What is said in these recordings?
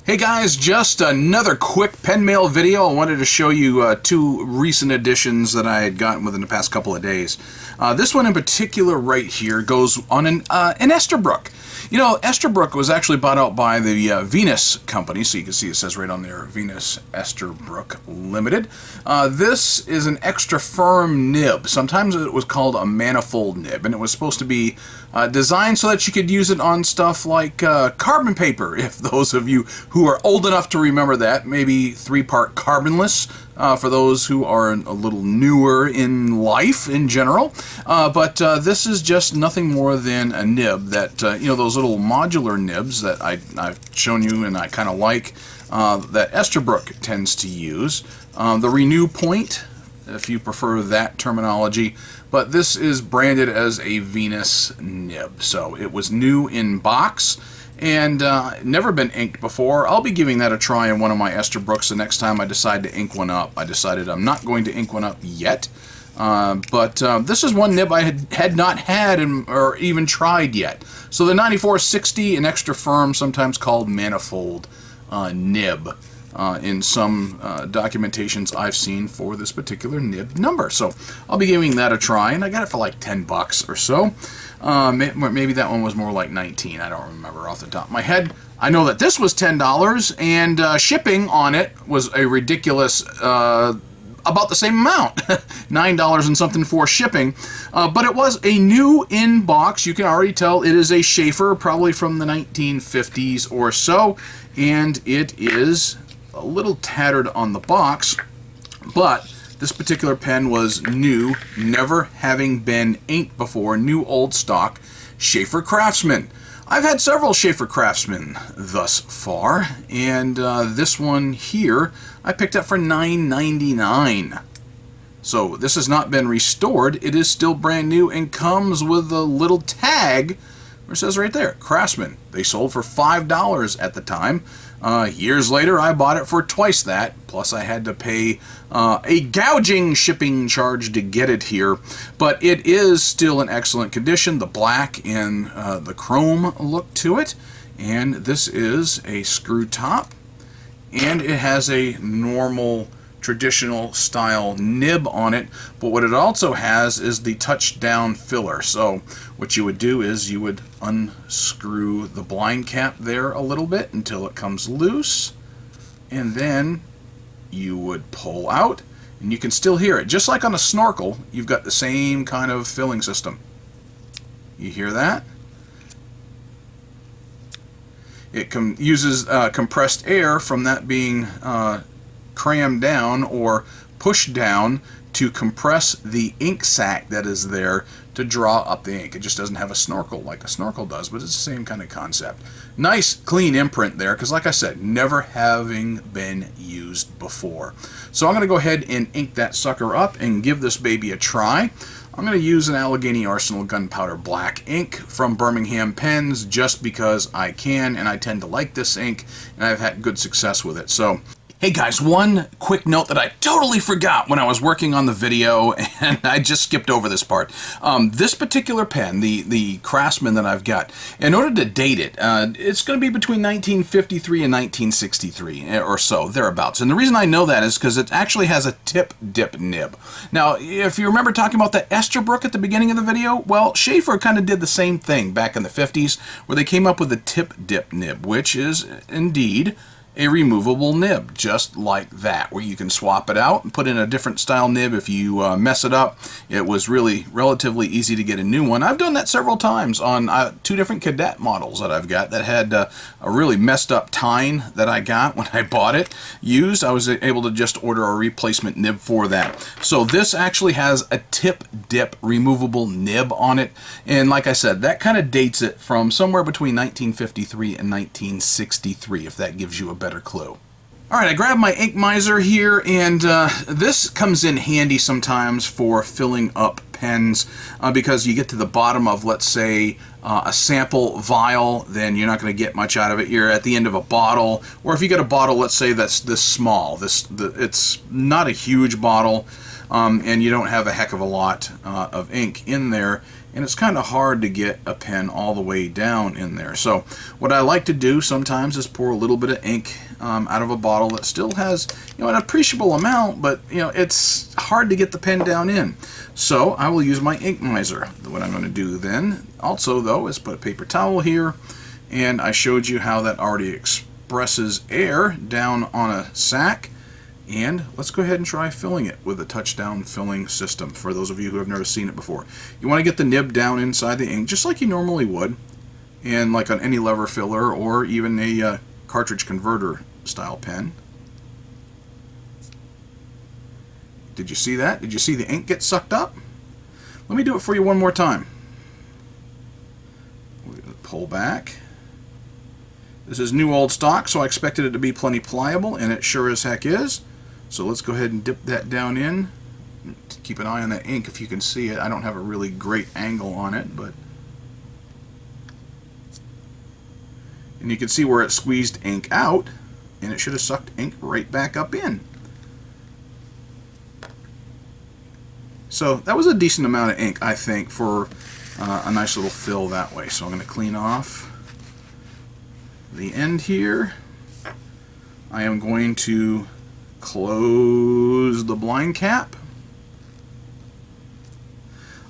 Hey guys, just another quick pen mail video. I wanted to show you two recent additions that I had gotten within the past couple of days. This one in particular right here goes on an Esterbrook. You know, Esterbrook was actually bought out by the Venus company, so you can see it says right on there, Venus Esterbrook Limited. This is an extra firm nib. Sometimes it was called a manifold nib, and it was supposed to be designed so that you could use it on stuff like carbon paper, if those of you who are old enough to remember that, maybe 3-part carbonless, for those who are a little newer in life in general. But this is just nothing more than a nib that, you know, those little modular nibs that I've shown you and I kind of like, that Esterbrook tends to use. The Renew Point, if you prefer that terminology, but this is branded as a Venus nib. So it was new in box and never been inked before. I'll be giving that a try in one of my Esterbrooks the next time I decide to ink one up. I decided I'm not going to ink one up yet, but this is one nib I had not had or even tried yet. So the 9460, an extra firm, sometimes called manifold nib. In some documentations I've seen for this particular nib number. So I'll be giving that a try, and I got it for like 10 bucks or so. Maybe that one was more like 19. I don't remember off the top of my head. I know that this was $10, and shipping on it was a ridiculous, about the same amount, $9 and something for shipping. But it was a new in box. You can already tell it is a Sheaffer, probably from the 1950s or so, and it is a little tattered on the box, but this particular pen was new, never having been inked before, new old stock, Sheaffer Craftsman. I've had several Sheaffer Craftsman thus far, and this one here I picked up for $9.99. So this has not been restored. It is still brand new and comes with a little tag where it says right there, Craftsman. They sold for $5 at the time. Years later, I bought it for twice that, plus I had to pay a gouging shipping charge to get it here. But it is still in excellent condition, the black and the chrome look to it. And this is a screw top, and it has a normal traditional style nib on it, but what it also has is the touchdown filler. So what you would do is you would unscrew the blind cap there a little bit until it comes loose, and then you would pull out, and you can still hear it. Just like on a snorkel, you've got the same kind of filling system. You hear that? It uses compressed air from that being crammed down or pushed down to compress the ink sac that is there to draw up the ink. It just doesn't have a snorkel like a snorkel does, but it's the same kind of concept. Nice clean imprint there, because like I said, never having been used before. So I'm going to go ahead and ink that sucker up and give this baby a try. I'm going to use an Allegheny Arsenal Gunpowder Black ink from Birmingham Pens just because I can, and I tend to like this ink, and I've had good success with it. So hey guys, one quick note that I totally forgot when I was working on the video, and I just skipped over this part. This particular pen, the Craftsman that I've got, in order to date it, it's going to be between 1953 and 1963 or so, thereabouts. And the reason I know that is because it actually has a tip dip nib. Now, if you remember talking about the Esterbrook at the beginning of the video, well, Sheaffer kind of did the same thing back in the 50s, where they came up with the tip dip nib, which is indeed a removable nib, just like that, where you can swap it out and put in a different style nib if you mess it up. It was really relatively easy to get a new one. I've done that several times on 2 different cadet models that I've got that had a really messed up tine that I got when I bought it used. I was able to just order a replacement nib for that. So this actually has a tip dip removable nib on it, and like I said, that kind of dates it from somewhere between 1953 and 1963, if that gives you a better clue. Alright, I grabbed my ink miser here, and this comes in handy sometimes for filling up pens because you get to the bottom of, let's say, a sample vial, then you're not going to get much out of it. You're at the end of a bottle, or if you get a bottle, let's say that's this small, it's not a huge bottle, and you don't have a heck of a lot of ink in there, and it's kind of hard to get a pen all the way down in there. So what I like to do sometimes is pour a little bit of ink out of a bottle that still has, an appreciable amount, but it's hard to get the pen down in. So I will use my ink miser. What I'm going to do then also though is put a paper towel here, and I showed you how that already expresses air down on a sack. And let's go ahead and try filling it with a touchdown filling system for those of you who have never seen it before. You want to get the nib down inside the ink just like you normally would, and like on any lever filler or even a cartridge converter style pen. Did you see that? Did you see the ink get sucked up? Let me do it for you one more time. Pull back. This is new old stock, so I expected it to be plenty pliable, and it sure as heck is. So let's go ahead and dip that down in. Keep an eye on that ink if you can see it. I don't have a really great angle on it, but... And you can see where it squeezed ink out, and it should have sucked ink right back up in. So that was a decent amount of ink, I think, for a nice little fill that way. So I'm going to clean off the end here. I am going to close the blind cap.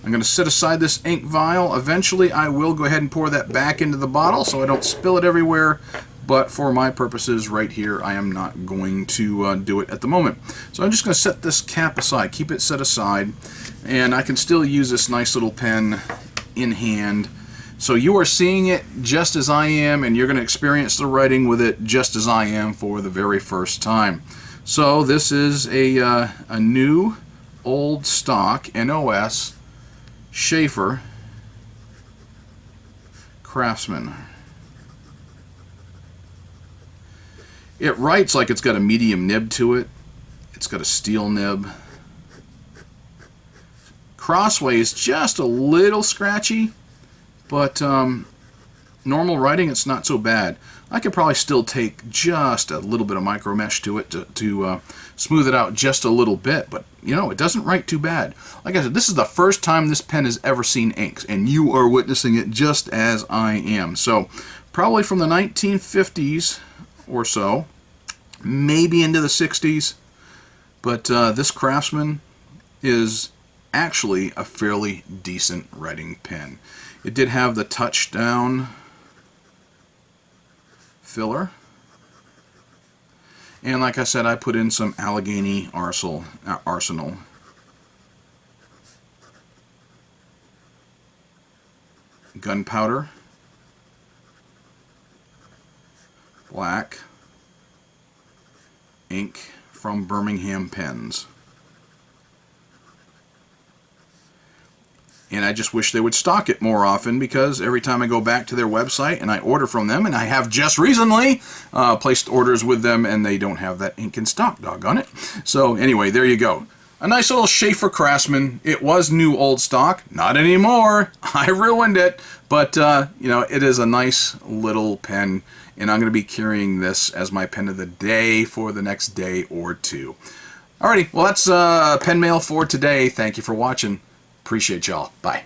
I'm going to set aside this ink vial. Eventually I will go ahead and pour that back into the bottle so I don't spill it everywhere, but for my purposes right here I am not going to do it at the moment. So I'm just going to set this cap aside, keep it set aside, and I can still use this nice little pen in hand. So you are seeing it just as I am, and you're going to experience the writing with it just as I am for the very first time. So this is a new old stock NOS Sheaffer Craftsman. It writes like it's got a medium nib to it. It's got a steel nib. Crossway is just a little scratchy, but normal writing, it's not so bad. I could probably still take just a little bit of micro mesh to it to smooth it out just a little bit, but it doesn't write too bad. Like I said, this is the first time this pen has ever seen inks, and you are witnessing it just as I am. So probably from the 1950s or so, maybe into the 60s, but this Craftsman is actually a fairly decent writing pen. It did have the touchdown filler, and like I said, I put in some Allegheny Arsenal, gunpowder, black ink from Birmingham Pens. And I just wish they would stock it more often, because every time I go back to their website and I order from them, and I have just recently placed orders with them, and they don't have that ink in stock, doggone it. So anyway, there you go. A nice little Sheaffer Craftsman. It was new old stock. Not anymore. I ruined it. But, it is a nice little pen, and I'm going to be carrying this as my pen of the day for the next day or two. Alrighty, well that's pen mail for today. Thank you for watching. Appreciate y'all. Bye.